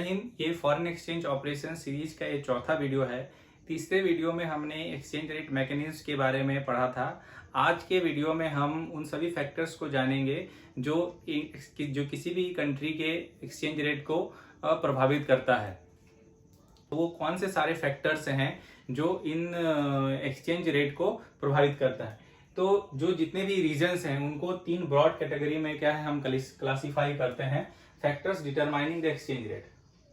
ये foreign exchange operation series का ये चौथा वीडियो है। तीसरे वीडियो में हमने एक्सचेंज रेट मैकेनिज्म के बारे में पढ़ा था। आज के वीडियो में हम उन सभी फैक्टर्स को जानेंगे जो किसी भी कंट्री के एक्सचेंज रेट को प्रभावित करता है। तो वो कौन से सारे फैक्टर्स हैं जो इन एक्सचेंज रेट को प्रभावित करता है। तो जो जितने भी रीजन्स हैं उनको तीन ब्रॉड कैटेगरी में क्या है हम क्लासिफाई करते हैं। Factors determining the exchange rate.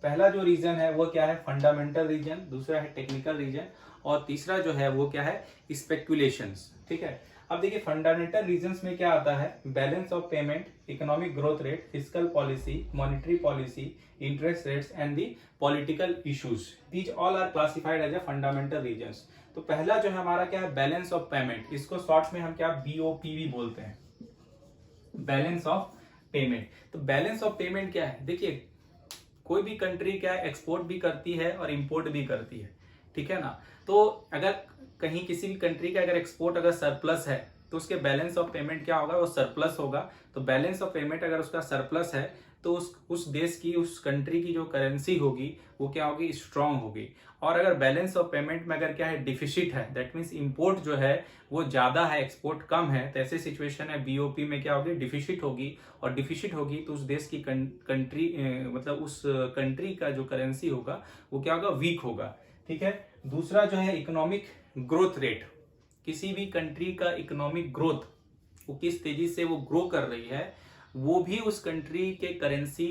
पहला जो रीजन है वो क्या है, फंडामेंटल रीजन, दूसरा है टेक्निकल रीजन और तीसरा जो है वो क्या है, स्पेक्युलेशंस। ठीक है, अब देखिए फंडामेंटल रीजंस में क्या आता है, balance of payment, economic growth rate, fiscal policy, monetary policy, interest rates and the political issues. These all are classified as a fundamental reasons. तो पहला जो है हमारा क्या है, बैलेंस ऑफ पेमेंट, इसको शॉर्ट में हम क्या BOPV बोलते हैं, बैलेंस ऑफ पेमेंट। तो बैलेंस ऑफ पेमेंट क्या है, देखिए कोई भी कंट्री क्या है एक्सपोर्ट भी करती है और इंपोर्ट भी करती है, ठीक है ना। तो अगर कहीं किसी भी कंट्री का अगर एक्सपोर्ट अगर सरप्लस है तो उसके बैलेंस ऑफ पेमेंट क्या होगा, वो सरप्लस होगा। तो बैलेंस ऑफ पेमेंट अगर उसका सरप्लस है तो उस देश की, उस कंट्री की जो करेंसी होगी वो क्या होगी, स्ट्रांग होगी। और अगर बैलेंस ऑफ पेमेंट में अगर क्या है, डिफिसिट है, दैट मीन्स इंपोर्ट जो है वो ज्यादा है, एक्सपोर्ट कम है, तो ऐसे सिचुएशन है BOP में क्या होगी, डिफिसिट होगी। और डिफिसिट होगी तो उस देश की कंट्री मतलब उस कंट्री का जो करेंसी होगा वो क्या होगा, वीक होगा। ठीक है, दूसरा जो है इकोनॉमिक ग्रोथ रेट। किसी भी कंट्री का इकोनॉमिक ग्रोथ, वो किस तेजी से वो ग्रो कर रही है, वो भी उस कंट्री के करेंसी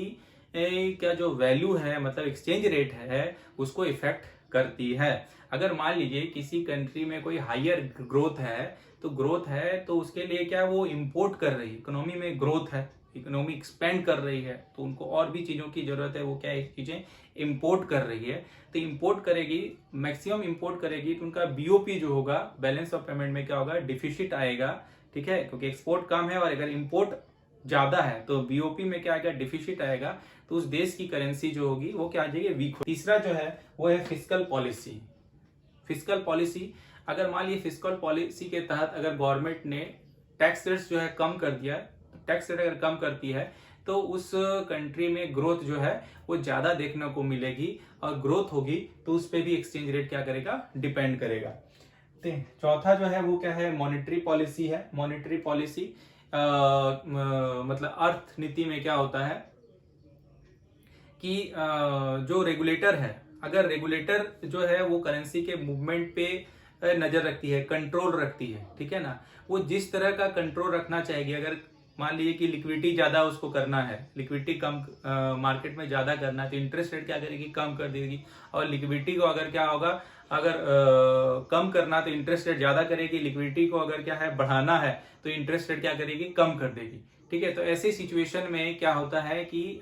का जो वैल्यू है, मतलब एक्सचेंज रेट है, उसको इफेक्ट करती है। अगर मान लीजिए किसी कंट्री में कोई हायर ग्रोथ है, तो उसके लिए क्या वो इंपोर्ट कर रही है, इकोनॉमी में ग्रोथ है, इकोनॉमी एक्सपेंड कर रही है, तो उनको और भी चीजों की जरूरत है, वो क्या चीजें इंपोर्ट कर रही है। तो इंपोर्ट करेगी, मैक्सिमम इंपोर्ट करेगी, तो उनका BOP जो होगा, बैलेंस ऑफ पेमेंट में क्या होगा, डिफिसिट आएगा। ठीक है, क्योंकि एक्सपोर्ट कम है और अगर इंपोर्ट ज्यादा है तो BOP में क्या आएगा, डिफिसिट आएगा। तो उस देश की करेंसी जो होगी वो क्या आ जाएगी, वीक। तीसरा जो है वो है फिस्कल पॉलिसी। फिस्कल पॉलिसी, अगर मान लीजिए फिस्कल पॉलिसी के तहत अगर गवर्नमेंट ने टैक्स रेट्स जो है कम कर दिया, टैक्स रेट अगर कम करती है तो उस कंट्री में ग्रोथ जो है वो ज्यादा देखने को मिलेगी, और ग्रोथ होगी तो उस पर भी एक्सचेंज रेट क्या करेगा, डिपेंड करेगा। चौथा जो है वो क्या है, मॉनेटरी पॉलिसी है। मॉनेटरी पॉलिसी मतलब अर्थनीति में क्या होता है कि जो रेगुलेटर है, अगर रेगुलेटर जो है वो करेंसी के मूवमेंट पे नजर रखती है, कंट्रोल रखती है, ठीक है ना, वो जिस तरह का कंट्रोल रखना चाहेगी। अगर मान लीजिए कि लिक्विडिटी ज्यादा उसको करना है, लिक्विडिटी कम मार्केट में ज्यादा करना है, तो इंटरेस्ट रेट क्या करेगी, कम कर देगी। और लिक्विडिटी को अगर क्या होगा, अगर कम करना तो इंटरेस्ट रेट ज्यादा करेगी, लिक्विडिटी को अगर क्या है बढ़ाना है तो इंटरेस्ट रेट क्या करेगी, कम कर देगी। ठीक है, तो ऐसे सिचुएशन में क्या होता है कि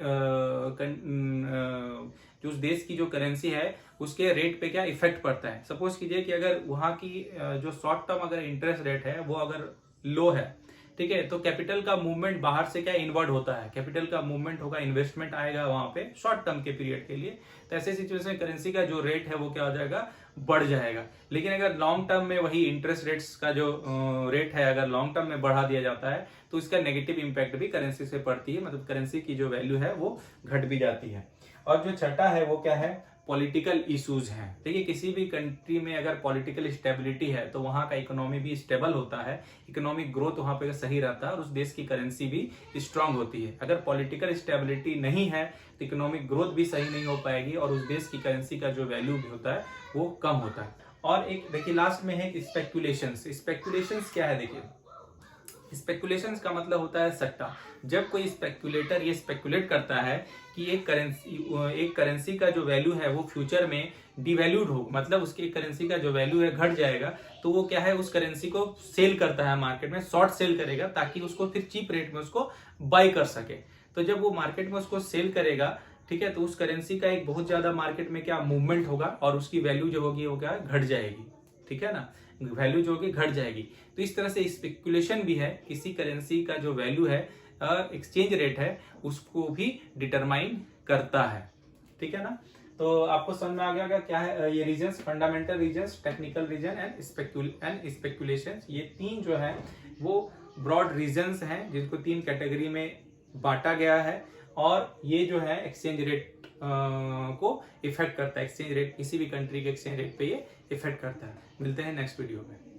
जो उस देश की जो करेंसी है उसके रेट पे क्या इफेक्ट पड़ता है। सपोज कीजिए कि अगर वहां की जो शॉर्ट टर्म अगर इंटरेस्ट रेट है वो अगर लो है, ठीक है, तो कैपिटल का मूवमेंट बाहर से क्या इनवर्ड होता है, कैपिटल का मूवमेंट होगा, इन्वेस्टमेंट आएगा वहां पे शॉर्ट टर्म के पीरियड के लिए। तो ऐसे सिचुएशन में करेंसी का जो रेट है वो क्या हो जाएगा, बढ़ जाएगा। लेकिन अगर लॉन्ग टर्म में वही इंटरेस्ट रेट्स का जो रेट है अगर लॉन्ग टर्म में बढ़ा दिया जाता है तो इसका नेगेटिव इंपैक्ट भी करेंसी से पड़ती है, मतलब करेंसी की जो वैल्यू है वो घट भी जाती है। और जो छठा है वो क्या है, पॉलिटिकल इश्यूज हैं। देखिए किसी भी कंट्री में अगर पॉलिटिकल स्टेबिलिटी है तो वहां का इकोनॉमी भी स्टेबल होता है, इकोनॉमिक ग्रोथ वहां पे सही रहता है और उस देश की करेंसी भी स्ट्रांग होती है। अगर पॉलिटिकल स्टेबिलिटी नहीं है तो इकोनॉमिक ग्रोथ भी सही नहीं हो पाएगी और उस देश की करेंसी का जो वैल्यू भी होता है वो कम होता है। और एक देखिए लास्ट में है स्पेक्युलेशंस। स्पेक्युलेशंस क्या है, देखिए स्पेकुलेशंस का मतलब होता है सट्टा। जब कोई स्पेकुलेटर ये स्पेकुलेट करता है कि एक करेंसी का जो वैल्यू है वो फ्यूचर में डिवैल्यूड हो, मतलब उसकी करेंसी का जो वैल्यू है घट जाएगा, तो वो क्या है उस करेंसी को सेल करता है मार्केट में, शॉर्ट सेल करेगा ताकि उसको फिर चीप रेट में उसको बाय कर सके। तो जब वो मार्केट में उसको सेल करेगा, ठीक है, तो उस करेंसी का एक बहुत ज्यादा मार्केट में क्या मूवमेंट होगा और उसकी वैल्यू जो होगी वो क्या घट जाएगी। ठीक है ना, वैल्यू जो होगी घट जाएगी। तो इस तरह से स्पेकुलेशन भी है, किसी करेंसी का जो वैल्यू है, एक्सचेंज रेट है, उसको भी डिटरमाइन करता है। ठीक है ना, तो आपको समझ में आ गया क्या है ये reasons, fundamental reasons, technical reason and speculation. ये तीन जो है वो ब्रॉड रीजंस हैं जिनको तीन कैटेगरी में बांटा गया है। और ये जो है एक्सचेंज रेट को इफेक्ट करता है। एक्सचेंज रेट, किसी भी कंट्री के एक्सचेंज रेट पे ये इफेक्ट करता है। मिलते हैं नेक्स्ट वीडियो में।